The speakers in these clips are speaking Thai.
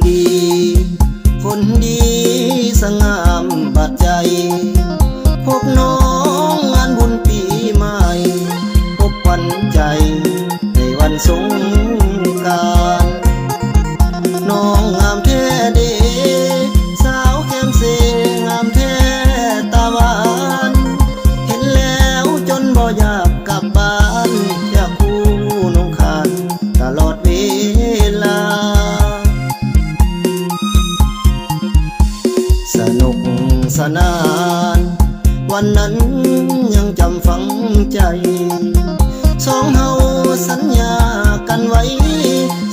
ดีคนดีสง่ามบาดใจพบน้องงานบุญปีใหม่พบขวัญใจในวันสงกรานต์น้องงามแท้เดสาวแก้มเสงามแท้ตาหวานเห็นแล้วจนบ่อยากกลับบ้านอยากคู่น้องขานตลอดเวลาสนุกสนานวันนั้นยังจำฝังใจสองเฮาสัญญากันไว้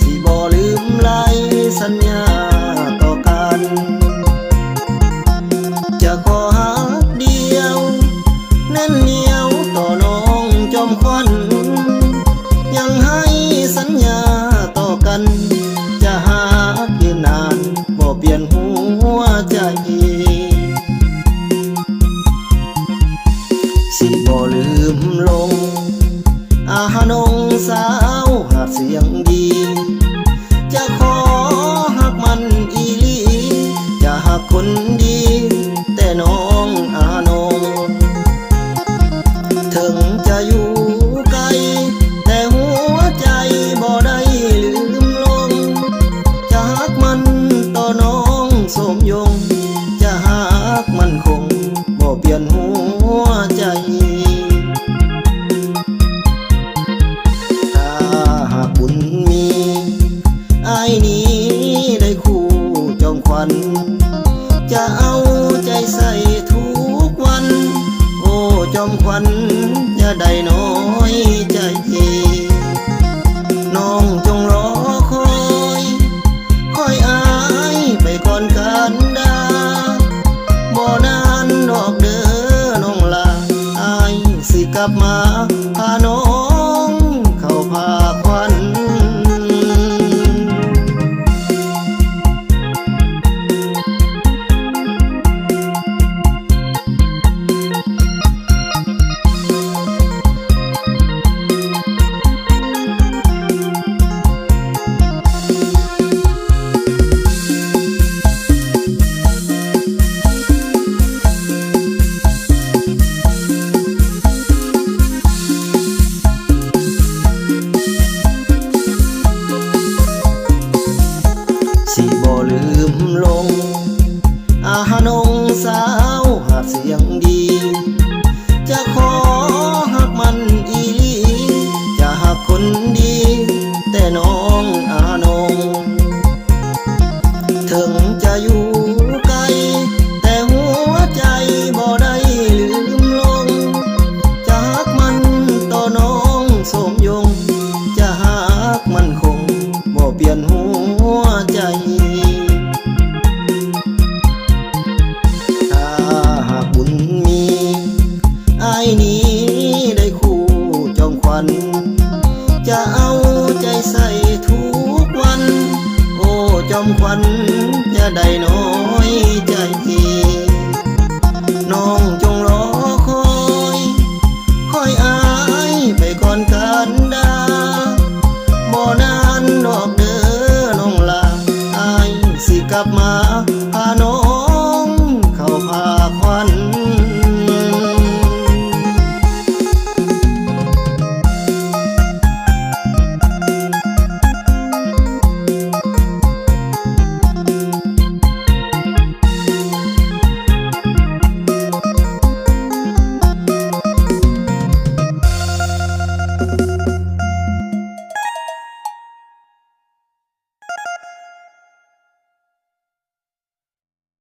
สิบ่ลืมลายสัญญาต่อกันจะขอหักเดียวแน่นเหนียวต่อน้องจอมขวัญยังให้สัญญาต่อกันจะหายืนนานบ่เปลี่ยนหัวใจสิบ่ลืมลงอาหานงสาวหาดเสียงดีจะขอหักมันอีหลีจะหักคนดีแต่น้องอานงถึงจะอยู่ไกลแต่หัวใจบ่ได้ลืมลงจะหักมันต่อน้องสมยงจะหักมันคงบ่เปลี่ยนหัวใจถ้าหากบุญมีอ้ายนี้ได้คู่จอมขวัญจะเอาใจใส่ทุกวันโอ้จอมขวัญอย่าได้น้อยใจน้องจงรอคอยอ้ายไปก่อนกันดาบ่นานดอกเด้อน้องลาอ้ายสิกลับมาพาน้องเข้าพาขวัญสิบ่ลืมลงอาหานงสาวหาดเสียงดีจะขอหักมันอีหลีจะหักคนดีแต่น้องอานงถึงจะอยู่ไกลแต่หัวใจบ่ได้ลืมลงจะหักมันต่อน้องสมยงจะหักมันคงบ่เปลี่ยนหัวใจถ้าหากบุญมีอ้ายนี้ได้คู่จอมขวัญจะเอาใจใส่ทุกวันโอ้จอมขวัญอย่าได้น้อยใจน้องจงรอคอยอ้ายไปก่อนกันดาบ่นานดอกเด้อน้องลาอ้ายสิกลับมา